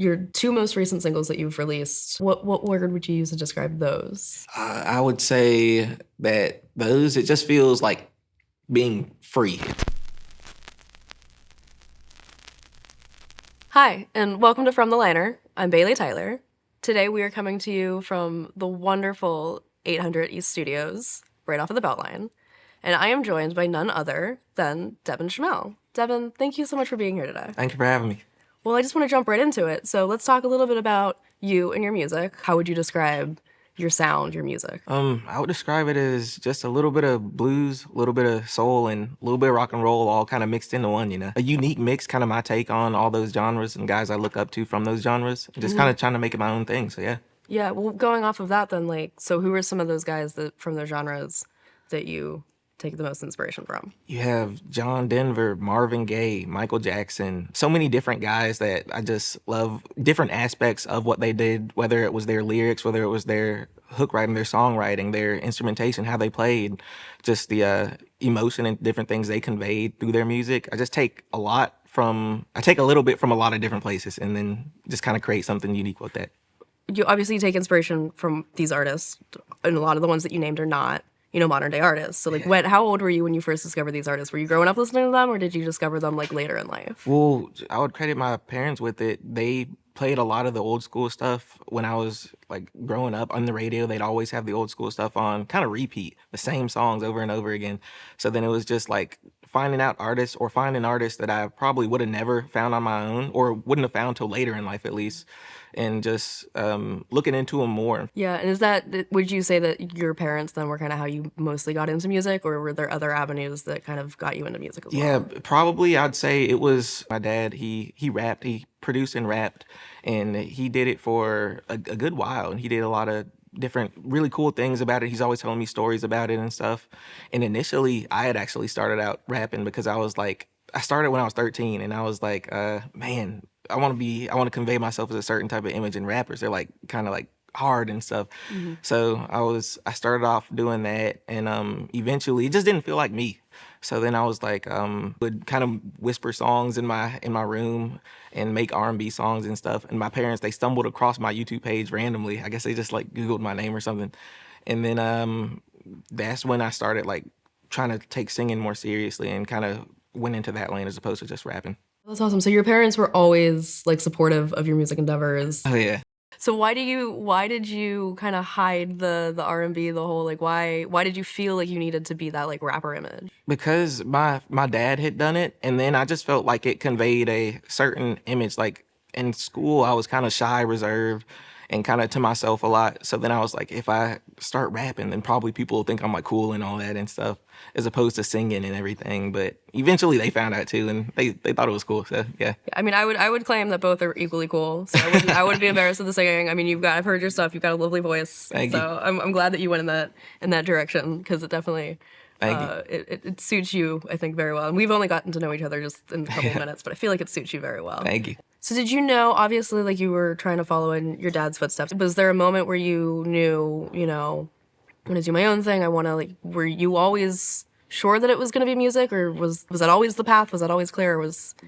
your two most recent singles that you've released, what word would you use to describe those? I would say that it just feels like being free. Hi, and welcome to From the Liner. I'm Bailey Tyler. Today we are coming to you from the wonderful 800 East Studios, right off of the Beltline. And I am joined by none other than Devin Shamel. Devin, thank you so much for being here today. Thank you for having me. Well, I just want to jump right into it. So let's talk a little bit about you and your music. How would you describe your sound, your music? I would describe it as just a little bit of blues, a little bit of soul, and a little bit of rock and roll all kind of mixed into one, A unique mix, kind of my take on all those genres and guys I look up to from those genres. Just kind of trying to make it my own thing, so yeah. Yeah, well, going off of that then, so who are some of those guys that from those genres that you take the most inspiration from? You have John Denver, Marvin Gaye, Michael Jackson, so many different guys that I just love different aspects of what they did, whether it was their lyrics, whether it was their hook writing, their songwriting, their instrumentation, how they played, just the emotion and different things they conveyed through their music. I take a little bit from a lot of different places and then just kind of create something unique with that. You obviously take inspiration from these artists, and a lot of the ones that you named are not, modern day artists. So how old were you when you first discovered these artists? Were you growing up listening to them, or did you discover them later in life? Well, I would credit my parents with it. They played a lot of the old school stuff when I was growing up on the radio. They'd always have the old school stuff on, kind of repeat the same songs over and over again. So then it was just finding artists that I probably would have never found on my own or wouldn't have found till later in life at least. And just looking into them more. Yeah, and would you say that your parents then were kind of how you mostly got into music, or were there other avenues that kind of got you into music as well? Yeah, probably I'd say it was my dad. He rapped, he produced and rapped, and he did it for a good while, and he did a lot of different really cool things about it. He's always telling me stories about it and stuff. And initially, I had actually started out rapping because I started when I was 13, and I was man, I want to convey myself as a certain type of image, and rappers, they're kind of hard and stuff. Mm-hmm. So I started off doing that, and eventually it just didn't feel like me. So then I was would kind of whisper songs in my room and make R&B songs and stuff. And my parents, they stumbled across my YouTube page randomly. I guess they just Googled my name or something. And then that's when I started trying to take singing more seriously and kind of went into that lane as opposed to just rapping. That's awesome. So your parents were always supportive of your music endeavors. Oh yeah. So why did you kind of hide the R&B, the whole why did you feel you needed to be that rapper image? Because my dad had done it, and then I just felt it conveyed a certain image. In school, I was kind of shy, reserved, and kind of to myself a lot. So then I was if I start rapping, then probably people will think I'm cool and all that and stuff, as opposed to singing and everything. But eventually they found out too, and they thought it was cool. So yeah. I mean, I would claim that both are equally cool. So I wouldn't be embarrassed with the singing. I mean, I've heard your stuff. You've got a lovely voice. Thank you. So I'm glad that you went in that direction, because it definitely it suits you, I think, very well. And we've only gotten to know each other just in a couple of minutes, but I feel it suits you very well. Thank you. So did you know, obviously, you were trying to follow in your dad's footsteps. Was there a moment where you knew, I'm going to do my own thing? Were you always sure that it was going to be music, or was that always the path? Was that always clear?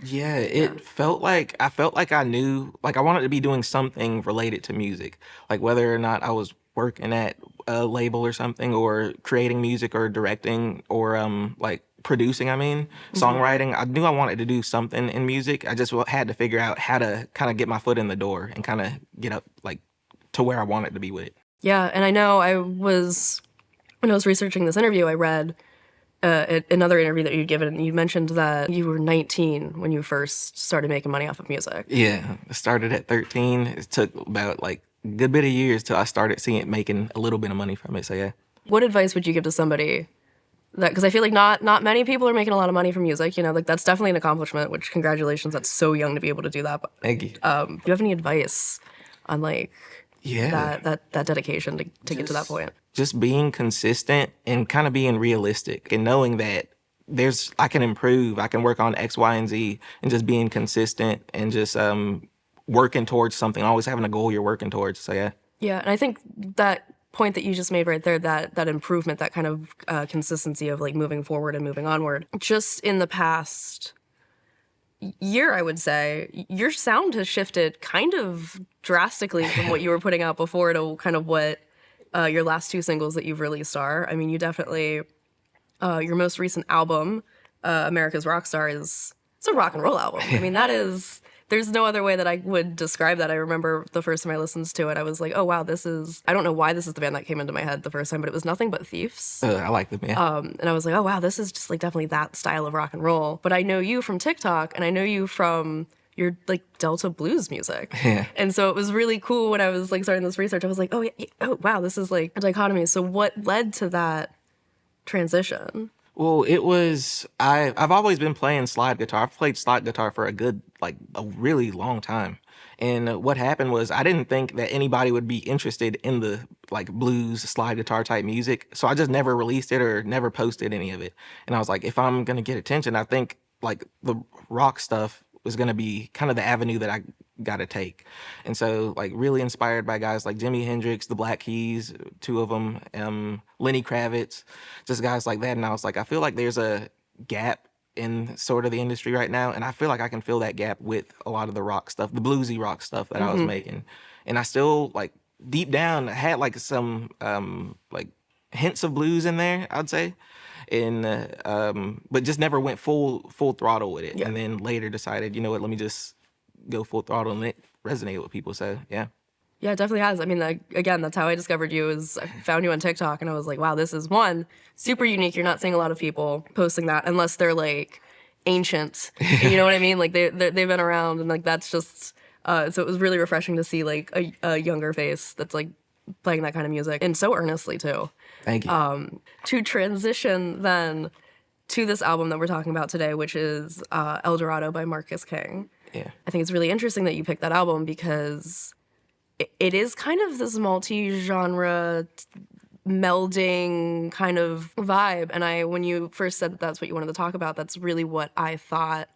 Yeah, it felt I felt I knew, I wanted to be doing something related to music, whether or not I was working at a label or something, or creating music, or directing, or producing, songwriting. I knew I wanted to do something in music. I just had to figure out how to kind of get my foot in the door and kind of get up to where I wanted to be with it. Yeah, and I know when I was researching this interview, I read another interview that you'd given, and you mentioned that you were 19 when you first started making money off of music. Yeah, I started at 13. It took about a good bit of years till I started making a little bit of money from it, so yeah. What advice would you give to somebody because I feel not many people are making a lot of money from music, that's definitely an accomplishment, which congratulations, that's so young to be able to do that. But, thank you. Do you have any advice on that dedication to get to that point? Just being consistent and kind of being realistic and knowing that I can improve, I can work on X, Y, and Z, and just being consistent and just working towards something, always having a goal you're working towards. So yeah. Yeah, and I think that point that you just made right there, that improvement, that kind of consistency of moving forward and moving onward. Just in the past year, I would say, your sound has shifted kind of drastically from what you were putting out before to kind of what your last two singles that you've released are. I mean, you definitely, your most recent album, America's Rockstar, it's a rock and roll album. I mean, that is, there's no other way that I would describe that. I remember the first time I listened to it, I was like, oh, wow, this is, I don't know why this is the band that came into my head the first time, but it was Nothing But Thieves. I like them, yeah. And I was like, oh, wow, this is just like definitely that style of rock and roll. But I know you from TikTok, and I know you from your like Delta blues music. Yeah. And so it was really cool when I was like starting this research. I was like, oh, yeah, oh, wow, this is like a dichotomy. So what led to that transition? Well, it was I've always been playing slide guitar. I've played slide guitar for a really long time. And what happened was I didn't think that anybody would be interested in the like blues slide guitar type music. So I just never released it or never posted any of it. And I was like, if I'm going to get attention, I think like the rock stuff was going to be kind of the avenue that I got to take. And so like really inspired by guys like Jimi Hendrix, the Black Keys, two of them, Lenny Kravitz, just guys like that. And I was like, I feel like there's a gap in sort of the industry right now, and I feel like I can fill that gap with a lot of the rock stuff, the bluesy rock stuff that I was making. And I still like deep down had like some like hints of blues in there, I'd say. And but just never went full throttle with it. Yeah. And then later decided, you know what, let me just go full throttle and it resonate with people. So yeah. Yeah, it definitely has. I mean, like, again, that's how I discovered you. Is I found you on TikTok, and I was like, wow, this is one super unique. You're not seeing a lot of people posting that unless they're like ancient. And you know what I mean? Like they've been around, and like that's just. So it was really refreshing to see like a younger face that's like playing that kind of music and so earnestly too. Thank you. To transition then to this album that we're talking about today, which is El Dorado by Marcus King. Yeah. I think it's really interesting that you picked that album because it is kind of this multi-genre melding kind of vibe. And when you first said that that's what you wanted to talk about, that's really what I thought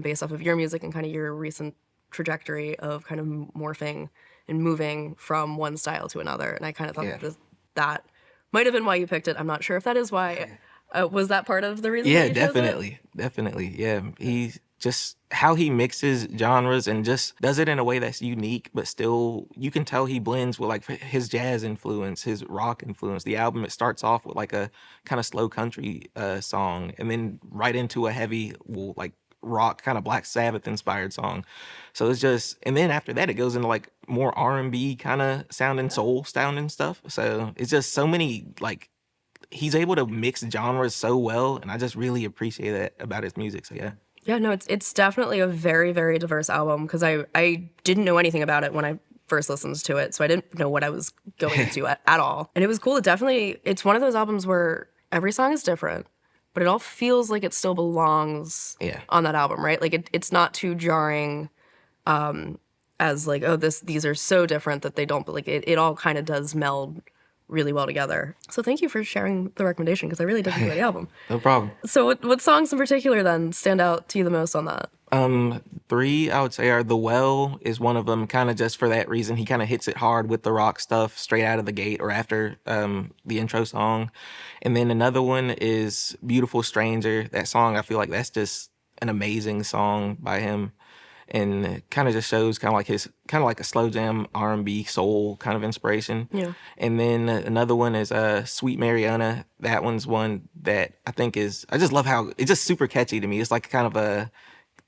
based off of your music and kind of your recent trajectory of kind of morphing and moving from one style to another. And I kind of thought that might have been why you picked it. I'm not sure if that is why. Was that part of the reason? Yeah, that you chose it? definitely. Yeah, he's just how he mixes genres and just does it in a way that's unique, but still you can tell he blends with like his jazz influence, his rock influence. The album, it starts off with like a kind of slow country song, and then right into a heavy, well, like rock kind of Black Sabbath inspired song. So it's just, and then after that it goes into like more R&B kind of sounding, soul sounding stuff. So it's just so many like he's able to mix genres so well, and I just really appreciate that about his music. So yeah. Yeah, no, it's definitely a very, very diverse album because I didn't know anything about it when I first listened to it, so I didn't know what I was going into at all. And it was cool. It's one of those albums where every song is different, but it all feels like it still belongs on that album, right? Like it's not too jarring as like, oh, these are so different that they don't, but like it all kind of does meld really well together. So thank you for sharing the recommendation because I really did enjoy the album. No problem. So what songs in particular then stand out to you the most on that? Three I would say are The Well is one of them, kind of just for that reason. He kind of hits it hard with the rock stuff straight out of the gate or after the intro song. And then another one is Beautiful Stranger. That song, I feel like that's just an amazing song by him. And it kind of just shows kind of like a slow jam R&B soul kind of inspiration. Yeah. And then another one is Sweet Mariana. That one's one that I think I just love how it's just super catchy to me. It's like kind of a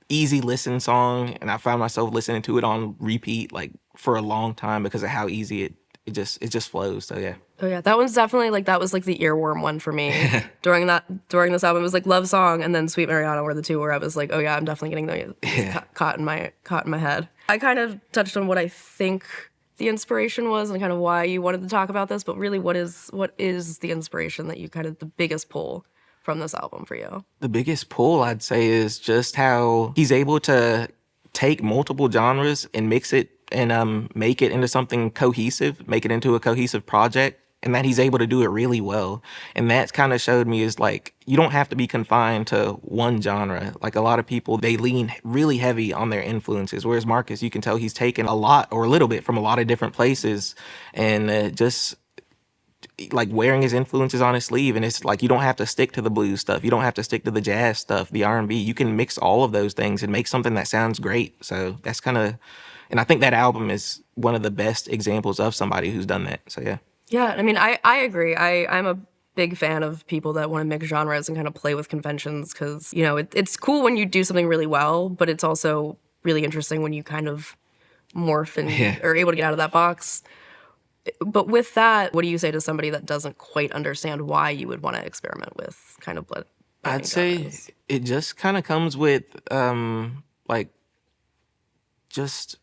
easy listen song, and I found myself listening to it on repeat like for a long time because of how easy it just flows. So yeah. Oh yeah, that one's definitely like that was like the earworm one for me during this album. It was like Love Song and then Sweet Mariana were the two where I was like, oh yeah, I'm definitely getting those caught in my head. I kind of touched on what I think the inspiration was and kind of why you wanted to talk about this, but really what is the inspiration that you kind of the biggest pull from this album for you? The biggest pull I'd say is just how he's able to take multiple genres and mix it and make it into something cohesive, make it into a cohesive project. And that he's able to do it really well. And that kind of showed me is like, you don't have to be confined to one genre. Like a lot of people, they lean really heavy on their influences. Whereas Marcus, you can tell he's taken a lot or a little bit from a lot of different places and just like wearing his influences on his sleeve, and it's like you don't have to stick to the blues stuff, you don't have to stick to the jazz stuff, the R&B. You can mix all of those things and make something that sounds great. So that's kind of, and I think that album is one of the best examples of somebody who's done that. So yeah. Yeah, I mean, I agree. I'm a big fan of people that want to mix genres and kind of play with conventions because, you know, it's cool when you do something really well, but it's also really interesting when you kind of morph and Yeah. are able to get out of that box. But with that, what do you say to somebody that doesn't quite understand why you would want to experiment with kind of blending I'd say genres? it just kind of comes with like just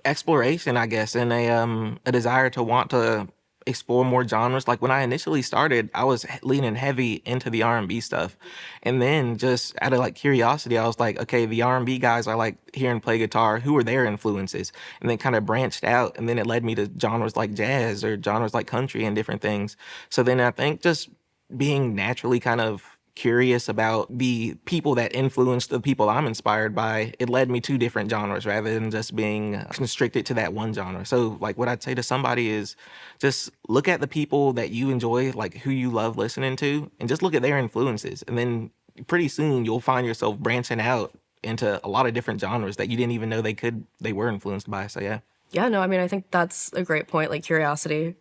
exploration, I guess, and a desire to want to explore more genres. Like when I initially started, I was leaning heavy into the R&B stuff, and then just out of like curiosity, I was like, okay, the R&B guys I like hearing play guitar, who are their influences? And then kind of branched out, and then it led me to genres like jazz or genres like country and different things. So then I think just being naturally kind of curious about the people that influence the people I'm inspired by, it led me to different genres rather than just being constricted to that one genre. So like what I'd say to somebody is just look at the people that you enjoy, like who you love listening to, and just look at their influences. And then pretty soon you'll find yourself branching out into a lot of different genres that you didn't even know they were influenced by. So yeah. Yeah, no, I mean, I think that's a great point. Like curiosity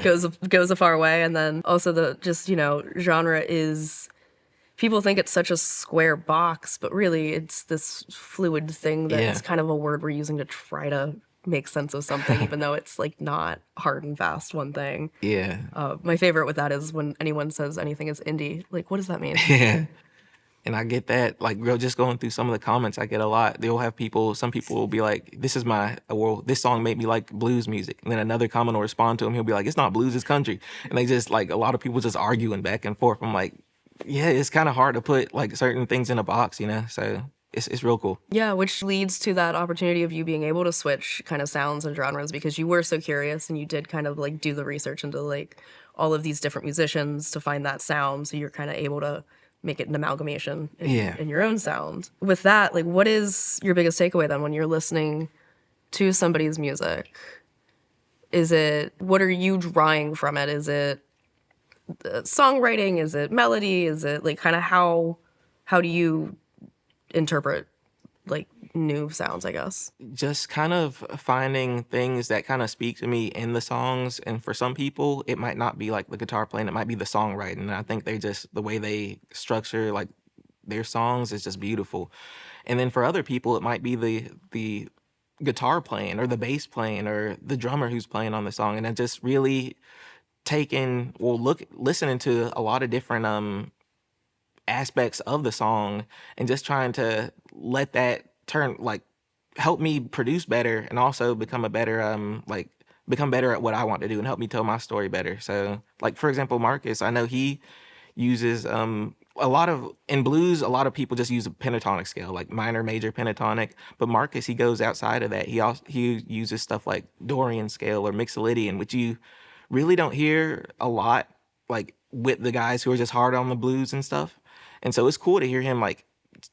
goes a far way, and then also the just, you know, genre is, people think it's such a square box, but really it's this fluid thing Yeah. that's kind of a word we're using to try to make sense of something, even though it's like not hard and fast one thing. Yeah. My favorite with that is when anyone says anything is indie. Like, what does that mean? Yeah. And I get that, like, girl, just going through some of the comments, I get a lot. They'll have people, some people will be like, this is my, well, this song made me like blues music. And then another comment will respond to him. He'll be like, it's not blues, it's country. And they just, like, a lot of people just arguing back and forth. I'm like, yeah, it's kind of hard to put, like, certain things in a box, you know? So it's real cool. Yeah, which leads to that opportunity of you being able to switch kind of sounds and genres because you were so curious and you did kind of like do the research into like all of these different musicians to find that sound. So you're kind of able to make it an amalgamation Yeah. in your own sound. With that, like, what is your biggest takeaway then when you're listening to somebody's music? Is it, what are you drawing from it? Is it songwriting? Is it melody? Is it like kind of how do you interpret like new sounds, I guess? Just kind of finding things that kind of speak to me in the songs. And for some people, it might not be like the guitar playing, it might be the songwriting. And I think they just, the way they structure like their songs is just beautiful. And then for other people, it might be the guitar playing or the bass playing or the drummer who's playing on the song. And I just really listening to a lot of different aspects of the song and just trying to let that turn, like, help me produce better and also become a better become better at what I want to do and help me tell my story better. So like for example, Marcus, I know he uses a lot of, in blues, a lot of people just use a pentatonic scale, like minor, major, pentatonic. But Marcus, he goes outside of that. He uses stuff like Dorian scale or Mixolydian, which you really don't hear a lot, like with the guys who are just hard on the blues and stuff. And so it's cool to hear him like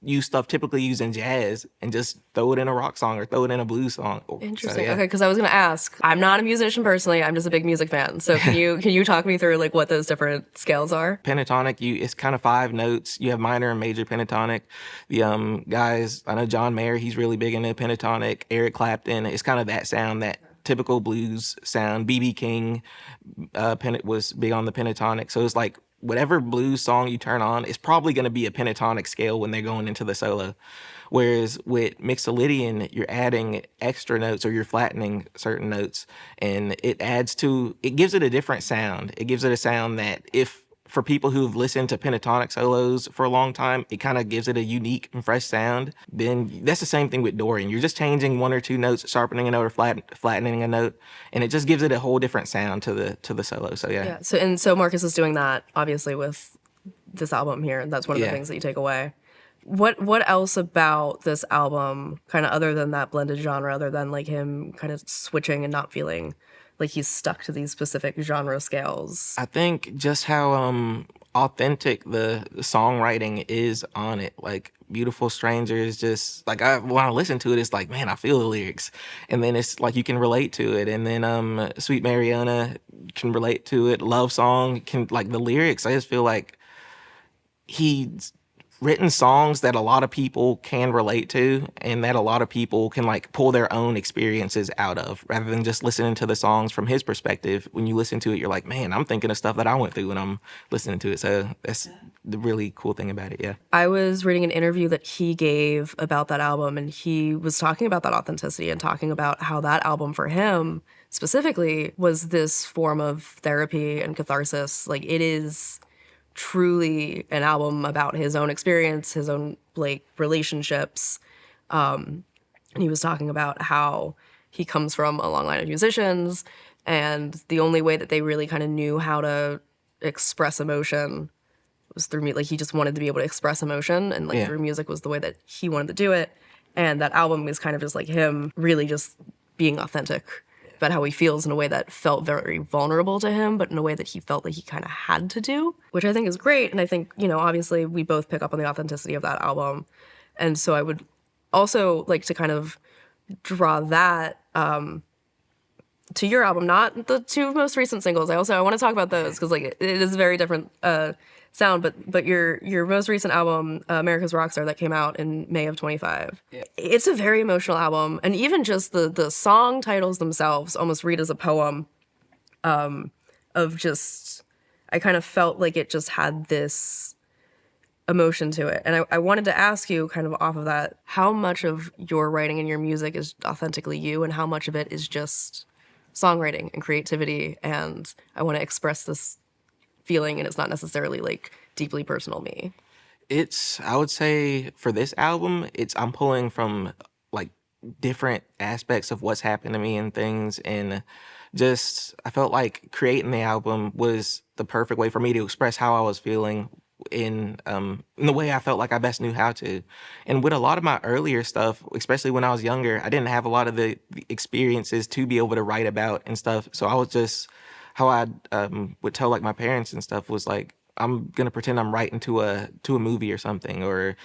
use stuff typically used in jazz and just throw it in a rock song or throw it in a blues song. Interesting. So, yeah. Okay, because I was gonna ask. I'm not a musician personally. I'm just a big music fan. So can you talk me through like what those different scales are? Pentatonic, it's kind of 5 notes. You have minor and major pentatonic. The guys, I know John Mayer, he's really big into pentatonic. Eric Clapton, it's kind of that sound, that typical blues sound. B.B. King was big on the pentatonic. So it's like whatever blues song you turn on, it's probably going to be a pentatonic scale when they're going into the solo. Whereas with Mixolydian, you're adding extra notes or you're flattening certain notes, and it gives it a different sound. It gives it a sound that, if for people who've listened to pentatonic solos for a long time, it kind of gives it a unique and fresh sound. Then that's the same thing with Dorian. You're just changing 1 or 2 notes, sharpening a note or flattening a note, and it just gives it a whole different sound to the solo. So yeah. Yeah. So Marcus is doing that obviously with this album here, and that's one of the Yeah. things that you take away. What else about this album, kind of other than that blended genre, other than like him kind of switching and not feeling like he's stuck to these specific genre scales? I think just how authentic the songwriting is on it. Like Beautiful Strangers, just like when I listen to it, it's like, man, I feel the lyrics. And then it's like you can relate to it. And then Sweet Mariana can relate to it. Love Song can, like, the lyrics, I just feel like he's written songs that a lot of people can relate to and that a lot of people can like pull their own experiences out of rather than just listening to the songs from his perspective. When you listen to it, you're like, man, I'm thinking of stuff that I went through when I'm listening to it. So that's the really cool thing about it. Yeah. I was reading an interview that he gave about that album, and he was talking about that authenticity and talking about how that album for him specifically was this form of therapy and catharsis. Like, it is truly an album about his own experience, his own like relationships. And he was talking about how he comes from a long line of musicians, and the only way that they really kind of knew how to express emotion was through me. Like, he just wanted to be able to express emotion, and like through music was the way that he wanted to do it. And that album is kind of just like him really just being authentic about how he feels in a way that felt very vulnerable to him, but in a way that he felt like he kind of had to do, which I think is great. And I think, you know, obviously we both pick up on the authenticity of that album. And so I would also like to kind of draw that to your album, not the two most recent singles. I want to talk about those because like it is a very different sound, but your most recent album, America's Rockstar, that came out in May of 25. Yeah. It's a very emotional album, and even just the song titles themselves almost read as a poem of just, I kind of felt like it just had this emotion to it. And I wanted to ask you kind of off of that, how much of your writing and your music is authentically you, and how much of it is just songwriting and creativity, and I want to express this feeling, and it's not necessarily like deeply personal me. I would say for this album, I'm pulling from like different aspects of what's happened to me and things. And just, I felt like creating the album was the perfect way for me to express how I was feeling in the way I felt like I best knew how to. And with a lot of my earlier stuff, especially when I was younger, I didn't have a lot of the experiences to be able to write about and stuff. So I was just, how I would tell like my parents and stuff was like, I'm gonna pretend I'm writing to a movie or something, or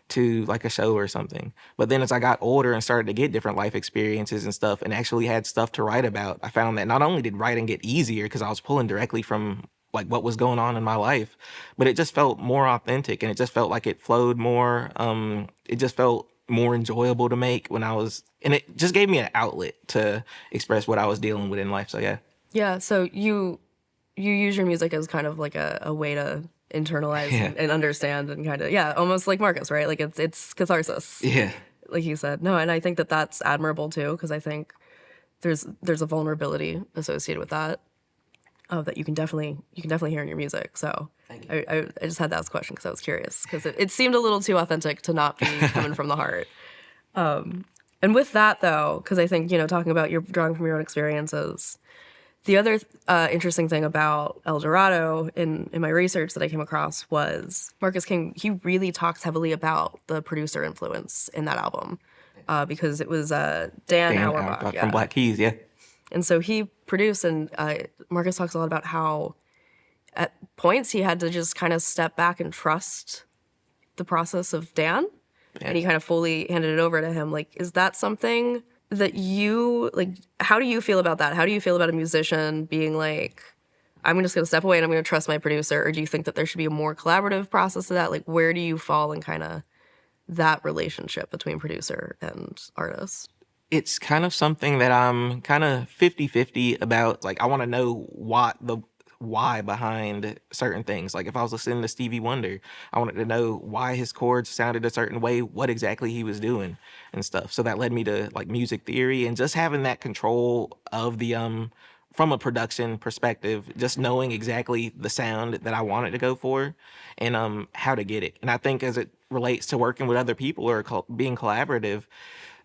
to like a show or something. But then as I got older and started to get different life experiences and stuff, and actually had stuff to write about, I found that not only did writing get easier because I was pulling directly from like what was going on in my life, but it just felt more authentic, and it just felt like it flowed more. It just felt more enjoyable to make and it just gave me an outlet to express what I was dealing with in life. So yeah. Yeah, so you use your music as kind of like a way to internalize and understand, and kind of, yeah, almost like Marcus, right? Like it's catharsis. Yeah. Like you said. No, and I think that that's admirable too, because I think there's a vulnerability associated with that that you can definitely hear in your music. So I just had to ask a question because I was curious, because it seemed a little too authentic to not be coming from the heart. And with that though, because I think, you know, talking about you're drawing from your own experiences, the other interesting thing about El Dorado in my research that I came across was Marcus King, he really talks heavily about the producer influence in that album because it was Dan Auerbach from Black Keys, yeah. And so he produced, and Marcus talks a lot about how at points he had to just kind of step back and trust the process of Dan, and he kind of fully handed it over to him. Like, is that something that you, like, how do you feel about that? How do you feel about a musician being like, I'm just going to step away and I'm going to trust my producer? Or do you think that there should be a more collaborative process to that? Like, where do you fall in kind of that relationship between producer and artist? It's kind of something that I'm kind of 50-50 about. Like, I want to know why behind certain things. Like if I was listening to Stevie Wonder, I wanted to know why his chords sounded a certain way, what exactly he was doing and stuff. So that led me to like music theory and just having that control of the from a production perspective, just knowing exactly the sound that I wanted to go for and how to get it. And I think as it relates to working with other people or being collaborative,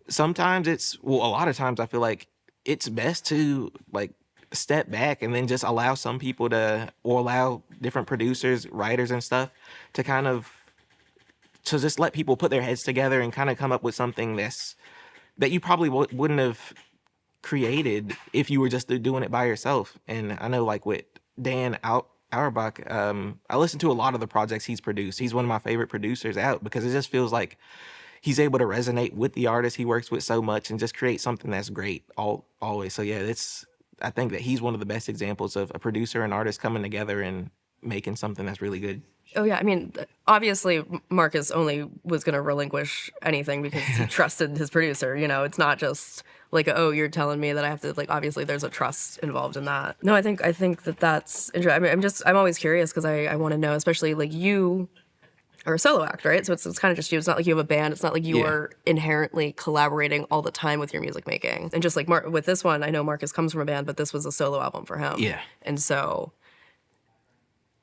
sometimes a lot of times I feel like it's best to like step back and then just allow some people or allow different producers, writers and stuff to just let people put their heads together and kind of come up with something that you probably wouldn't have created if you were just doing it by yourself. And I know like with Dan Auerbach, I listen to a lot of the projects he's produced. He's one of my favorite producers out because it just feels like he's able to resonate with the artist he works with so much and just create something that's great always. So yeah, I think that he's one of the best examples of a producer and artist coming together and making something that's really good. Oh yeah, I mean, obviously Marcus only was going to relinquish anything because he trusted his producer. You know, it's not just like, oh, you're telling me that I have to, like, obviously there's a trust involved in that. No, I think that that's interesting. I mean, I'm always curious because I want to know, especially like you are a solo act, right? So it's kind of just you. It's not like you have a band. It's not like you Yeah. are inherently collaborating all the time with your music making. And just like with this one, I know Marcus comes from a band, but this was a solo album for him. Yeah. And so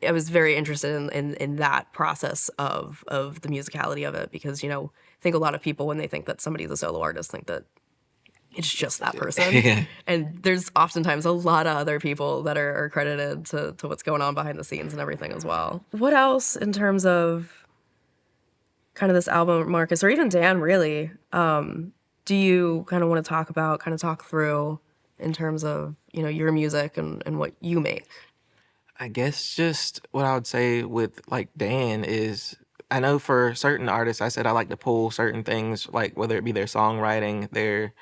I was very interested in that process of the musicality of it because, you know, I think a lot of people when they think that somebody's a solo artist think that it's just that person. Yeah. And there's oftentimes a lot of other people that are credited to what's going on behind the scenes and everything as well. What else in terms of kind of this album, Marcus, or even Dan, really, do you kind of want to talk about, kind of talk through in terms of, you know, your music and what you make? I guess just what I would say with like Dan is I know for certain artists, I said I like to pull certain things, like whether it be their songwriting, their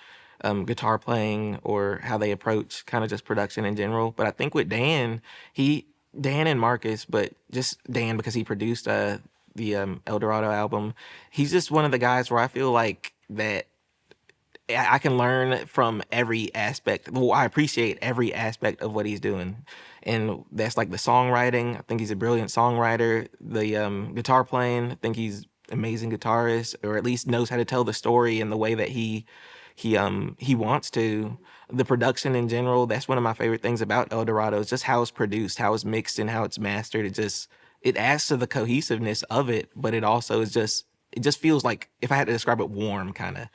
guitar playing, or how they approach kind of just production in general. But I think with Dan and Marcus, but just Dan because he produced the El Dorado album, he's just one of the guys where I feel like that I can learn from every aspect. Well, I appreciate every aspect of what he's doing. And that's like the songwriting. I think he's a brilliant songwriter. The guitar playing, I think he's amazing guitarist, or at least knows how to tell the story in the way that he wants to. The production in general, that's one of my favorite things about El Dorado is just how it's produced, how it's mixed, and how it's mastered. It adds to the cohesiveness of it, but it just feels like, if I had to describe it, warm kind of,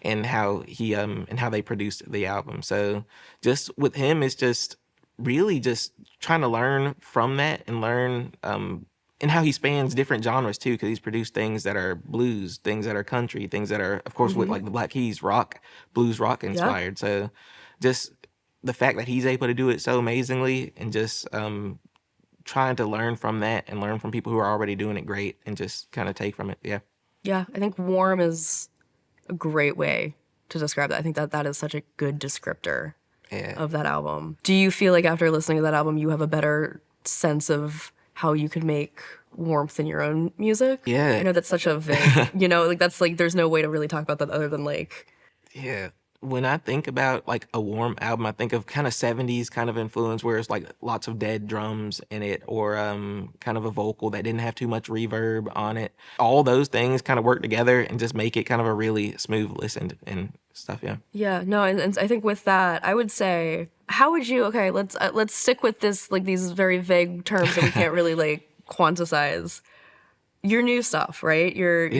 and how they produced the album. So just with him, it's just really just trying to learn from that and learn and how he spans different genres too, because he's produced things that are blues, things that are country, things that are, of course, with like the Black Keys, rock, blues rock inspired. So just the fact that he's able to do it so amazingly, and just trying to learn from that and learn from people who are already doing it great and just kind of take from it. Yeah. Yeah, I think warm is a great way to describe that. I think that is such a good descriptor of that album. Do you feel like after listening to that album, you have a better sense of how you could make warmth in your own music? Yeah. I know that's such a vague, you know, like that's like, there's no way to really talk about that other than like. Yeah. When I think about like a warm album, I think of kind of 70s kind of influence where it's like lots of dead drums in it, or kind of a vocal that didn't have too much reverb on it. All those things kind of work together and just make it kind of a really smooth listen and stuff. Yeah. Yeah, no, and I think with that, I would say, how would you, okay, let's stick with this, like these very vague terms that we can't really like quantize. Your new stuff, right? Your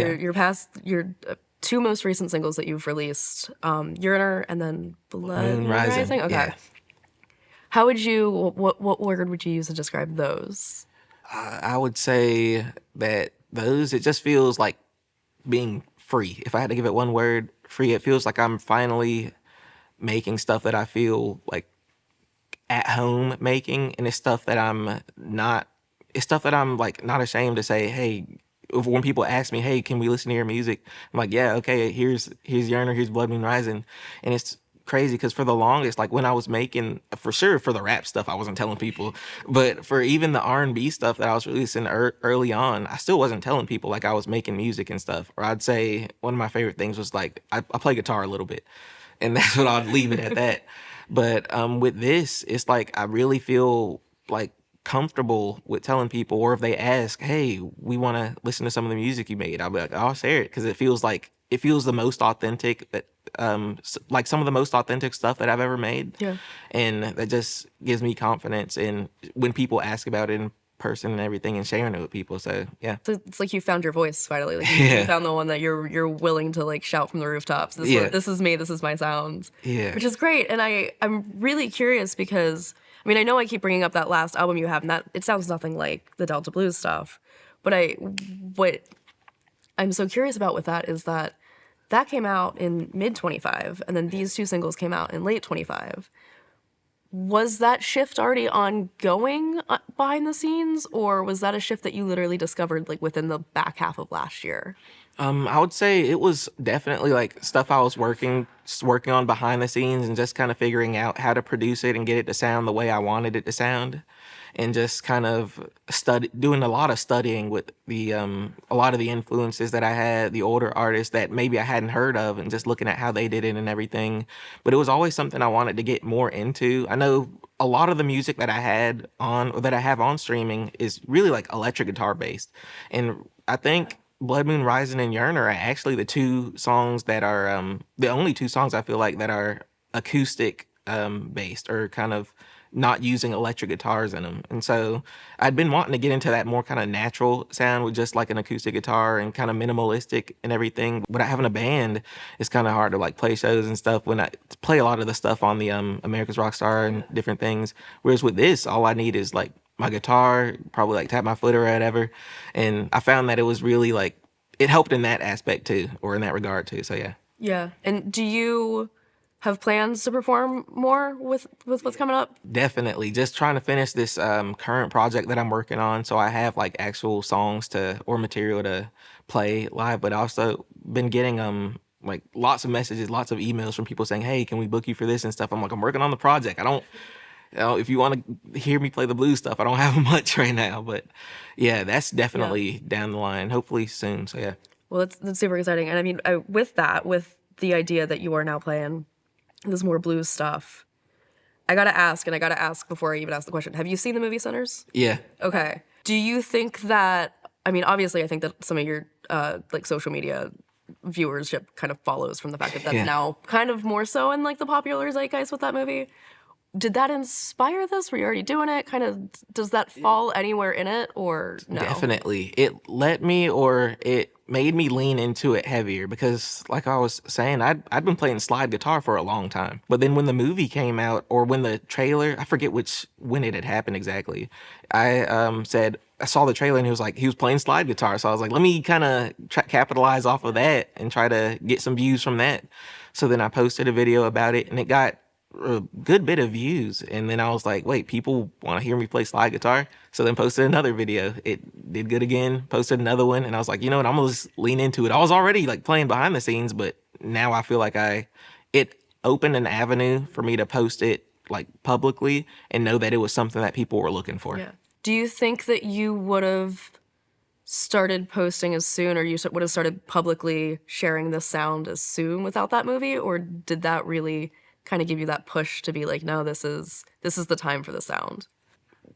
two most recent singles that you've released, Uriner and then Blood Moon Rising. Okay. Yeah. How would you, what word would you use to describe those? I would say that it just feels like being free. If I had to give it one word, free, it feels like I'm finally making stuff that I feel like at home making, and it's stuff that I'm like not ashamed to say, hey, when people ask me, hey, can we listen to your music? I'm like, yeah, okay, here's Yearner, here's Blood Moon Rising. And it's crazy because for the longest, like when I was making, for sure for the rap stuff, I wasn't telling people, but for even the R&B stuff that I was releasing early on, I still wasn't telling people like I was making music and stuff. Or I'd say one of my favorite things was like, I play guitar a little bit, and that's what I'd leave it at that. But with this, it's like I really feel like comfortable with telling people, or if they ask, hey, we want to listen to some of the music you made, I'll be like, I'll share it, because it feels the most authentic, that like some of the most authentic stuff that I've ever made. Yeah. And that just gives me confidence in when people ask about it in person and everything, and sharing it with people. So yeah, So it's like you found your voice finally. Like you found the one that you're willing to like shout from the rooftops. This is me. This is my sounds. Yeah. Which is great. And I'm really curious because I mean I know I keep bringing up that last album you have, and that it sounds nothing like the Delta Blues stuff. But what I'm so curious about with that is that came out in mid 25, and then these two singles came out in late 25. Was that shift already ongoing behind the scenes, or was that a shift that you literally discovered like within the back half of last year? I would say it was definitely like stuff I was working on behind the scenes and just kind of figuring out how to produce it and get it to sound the way I wanted it to sound, and just kind of doing a lot of studying with the a lot of the influences that I had, the older artists that maybe I hadn't heard of, and just looking at how they did it and everything. But it was always something I wanted to get more into. I know a lot of the music that I had on or that I have on streaming is really like electric guitar based, and I think Blood Moon Rising and Yearn are actually the two songs that are the only two songs I feel like that are acoustic based, or kind of not using electric guitars in them. And so I'd been wanting to get into that more kind of natural sound with just like an acoustic guitar and kind of minimalistic and everything. But having a band, it's kind of hard to like play shows and stuff when I play a lot of the stuff on the America's Rockstar and different things. Whereas with this, all I need is like my guitar, probably like tap my foot or whatever. And I found that it was really like, it helped in that aspect too, or in that regard too. So yeah. Yeah. And do you have plans to perform more with what's coming up? Definitely. Just trying to finish this current project that I'm working on, so I have like actual songs to or material to play live. But also been getting like lots of messages, lots of emails from people saying, "Hey, can we book you for this and stuff?" I'm like, I'm working on the project. I don't, if you want to hear me play the blues stuff, I don't have much right now. But yeah, that's definitely down the line. Hopefully soon. So yeah. Well, that's super exciting. And I mean, with the idea that you are now playing this more blues stuff, I gotta ask before I even ask the question. Have you seen the movie Sinners? Yeah. Okay. Do you think that, I mean, obviously, I think that some of your like social media viewership kind of follows from the fact that that's Yeah. now kind of more so in like the popular zeitgeist with that movie. Did that inspire this? Were you already doing it? Kind of, does that fall anywhere in it or no? Definitely. It made me lean into it heavier because, like I was saying, I'd been playing slide guitar for a long time. But then when the movie came out, or when the trailer, I forget when it had happened exactly, I said, I saw the trailer and he was playing slide guitar. So I was like, let me kind of capitalize off of that and try to get some views from that. So then I posted a video about it and it got a good bit of views, and then I was like, wait, people want to hear me play slide guitar. So then posted another video, it did good again, posted another one, and I was like, you know what, I'm gonna just lean into it. I was already like playing behind the scenes, but now I feel like it opened an avenue for me to post it like publicly and know that it was something that people were looking for. Yeah. Do you think that you would have started posting as soon, or you would have started publicly sharing this sound as soon without that movie, or did that really kind of give you that push to be like, no, this is the time for the sound?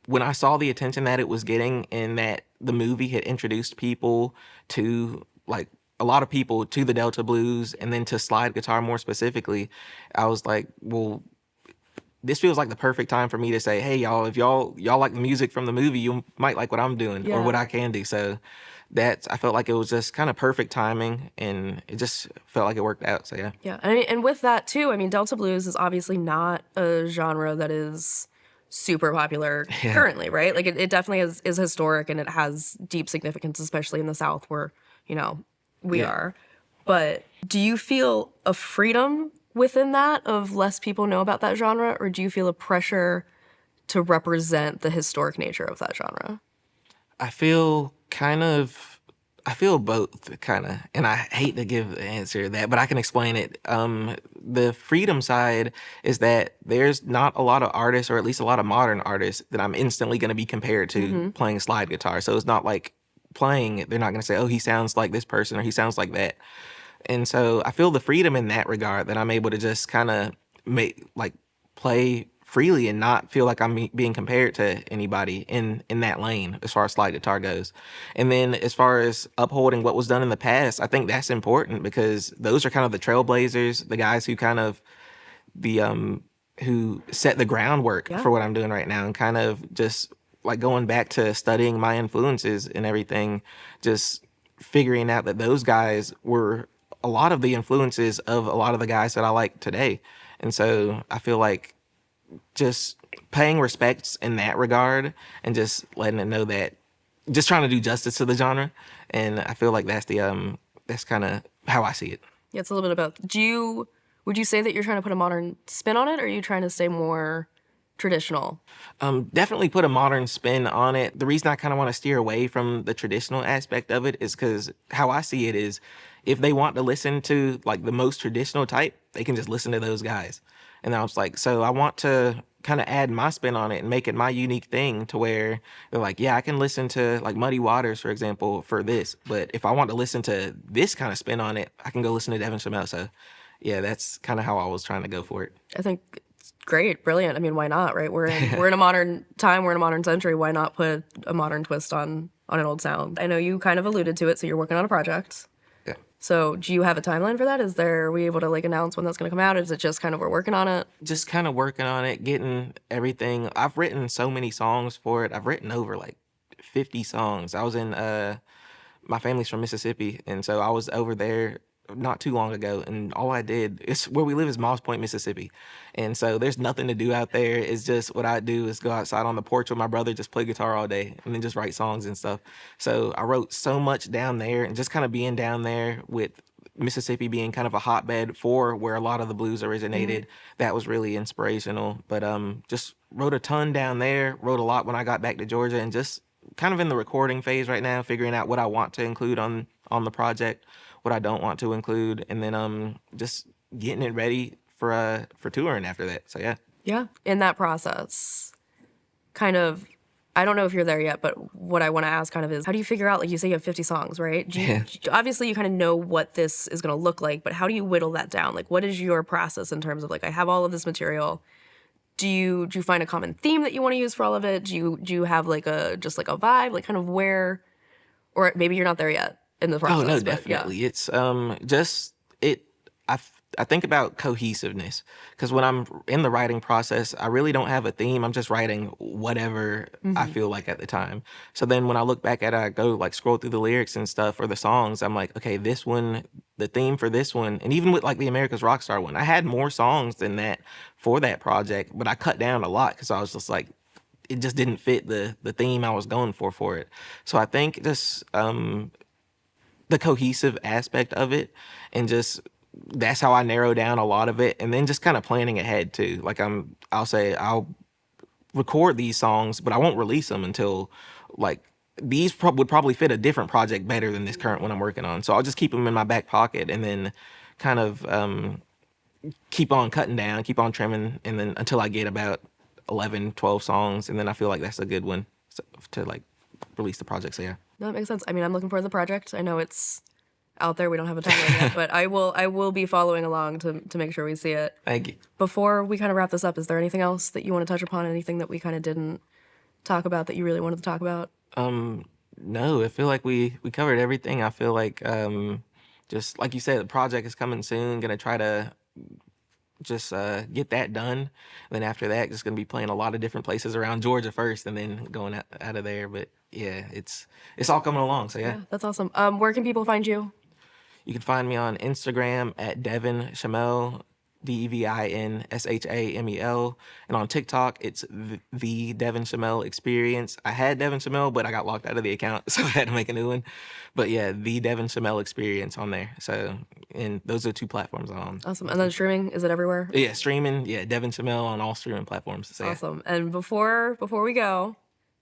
When I saw the attention that it was getting and that the movie had introduced people to, like, a lot of people to the Delta blues and then to slide guitar more specifically, I was like, well, this feels like the perfect time for me to say, hey, y'all, if y'all like the music from the movie, you might like what I'm doing or what I can do. So I felt like it was just kind of perfect timing, and it just felt like it worked out. So yeah. Yeah. I mean, and with that too, I mean, Delta blues is obviously not a genre that is super popular currently, right? Like it definitely is historic and it has deep significance, especially in the South where, we are. But do you feel a freedom within that of less people know about that genre, or do you feel a pressure to represent the historic nature of that genre? I feel both, kind of, and I hate to give the answer to that, but I can explain it. The freedom side is that there's not a lot of artists, or at least a lot of modern artists, that I'm instantly going to be compared to playing slide guitar. So it's not like playing it, they're not going to say, oh, he sounds like this person or he sounds like that. And so I feel the freedom in that regard, that I'm able to just kind of play freely and not feel like I'm being compared to anybody in that lane as far as slide guitar goes. And then as far as upholding what was done in the past, I think that's important because those are kind of the trailblazers, the guys who kind of who set the groundwork for what I'm doing right now, and kind of just like going back to studying my influences and everything, just figuring out that those guys were a lot of the influences of a lot of the guys that I like today. And so I feel like just paying respects in that regard and just letting it know that, just trying to do justice to the genre. And I feel like that's that's kind of how I see it. Yeah, it's a little bit about, would you say that you're trying to put a modern spin on it, or are you trying to stay more traditional? Definitely put a modern spin on it. The reason I kind of want to steer away from the traditional aspect of it is because how I see it is if they want to listen to like the most traditional type, they can just listen to those guys. And I was like, so I want to kind of add my spin on it and make it my unique thing to where they're like, yeah, I can listen to like Muddy Waters, for example, for this. But if I want to listen to this kind of spin on it, I can go listen to Devin Shamel. So yeah, that's kind of how I was trying to go for it. I think it's great, brilliant. I mean, why not, right? We're in a modern time, we're in a modern century. Why not put a modern twist on an old sound? I know you kind of alluded to it, so you're working on a project. Yeah. So do you have a timeline for that? Are we able to like announce when that's going to come out? Is it just kind of we're working on it? Just kind of working on it, getting everything. I've written so many songs for it. I've written over like 50 songs. I was in my family's from Mississippi, and so I was over there not too long ago, and all I did is where we live is Moss Point, Mississippi, and so there's nothing to do out there. It's just what I do is go outside on the porch with my brother, just play guitar all day, and then just write songs and stuff. So I wrote so much down there, and just kind of being down there with Mississippi being kind of a hotbed for where a lot of the blues originated, that was really inspirational. But just wrote a ton down there, wrote a lot when I got back to Georgia, and just kind of in the recording phase right now, figuring out what I want to include on the project, what I don't want to include, and then just getting it ready for touring after that. So yeah. Yeah. In that process, kind of, I don't know if you're there yet, but what I want to ask kind of is, how do you figure out, like you say you have 50 songs, right? Yeah. Obviously you kind of know what this is going to look like, but how do you whittle that down? Like, what is your process in terms of like, I have all of this material. Do you find a common theme that you want to use for all of it? Do you have like just like a vibe, like kind of where, or maybe you're not there yet in the process? Oh no, but definitely. It's just it. I think about cohesiveness because when I'm in the writing process, I really don't have a theme. I'm just writing whatever I feel like at the time. So then when I look back at it, I go like scroll through the lyrics and stuff or the songs. I'm like, okay, this one, the theme for this one, and even with like the America's Rockstar one, I had more songs than that for that project, but I cut down a lot because I was just like, it just didn't fit the theme I was going for it. So I think just the cohesive aspect of it, and just that's how I narrow down a lot of it, and then just kind of planning ahead too. Like I'll say I'll record these songs, but I won't release them until like these would probably fit a different project better than this current one I'm working on. So I'll just keep them in my back pocket, and then kind of keep on cutting down, keep on trimming, and then until I get about 11, 12 songs, and then I feel like that's a good one to like release the project. So yeah. No, that makes sense. I mean, I'm looking forward to the project. I know it's out there. We don't have a timeline yet, but I will be following along to make sure we see it. Thank you. Before we kind of wrap this up, is there anything else that you want to touch upon? Anything that we kind of didn't talk about that you really wanted to talk about? No, I feel like we covered everything. I feel like just like you said, the project is coming soon. Gonna try to just get that done. And then after that, just gonna be playing a lot of different places around Georgia first, and then going out of there. But yeah, it's all coming along. So yeah. That's awesome. Where can people find you? You can find me on Instagram at Devin Shamel, DevinShamel, and on TikTok it's the Devin Shamel Experience. I had Devin Shamel, but I got locked out of the account, so I had to make a new one. But yeah, the Devin Shamel Experience on there. So, and those are two platforms I'm on. Awesome. And then streaming, is it everywhere? Yeah, streaming. Yeah, Devin Shamel on all streaming platforms. So, yeah. Awesome. And before we go,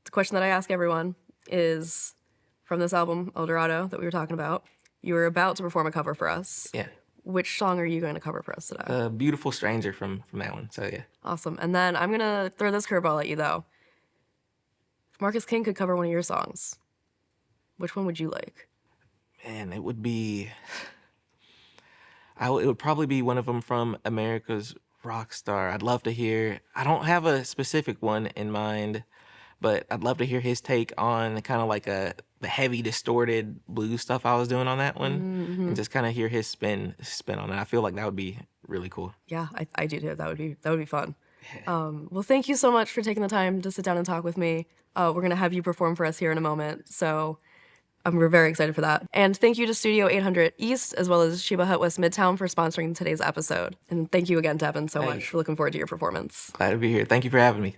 the question that I ask everyone is from this album, El Dorado, that we were talking about. You were about to perform a cover for us. Yeah. Which song are you going to cover for us today? Beautiful Stranger from that one. So yeah. Awesome. And then I'm going to throw this curveball at you, though. If Marcus King could cover one of your songs, which one would you like? Man, it would be... it would probably be one of them from America's Rockstar. I'd love to hear... I don't have a specific one in mind, but I'd love to hear his take on kind of like the heavy, distorted blues stuff I was doing on that one, and just kind of hear his spin on it. I feel like that would be really cool. Yeah, I do too. That would be fun. Yeah. Well, thank you so much for taking the time to sit down and talk with me. We're gonna have you perform for us here in a moment, so we're very excited for that. And thank you to Studio 800 East as well as Sheba Hut West Midtown for sponsoring today's episode. And thank you again, Devin, so much. We're looking forward to your performance. Glad to be here. Thank you for having me.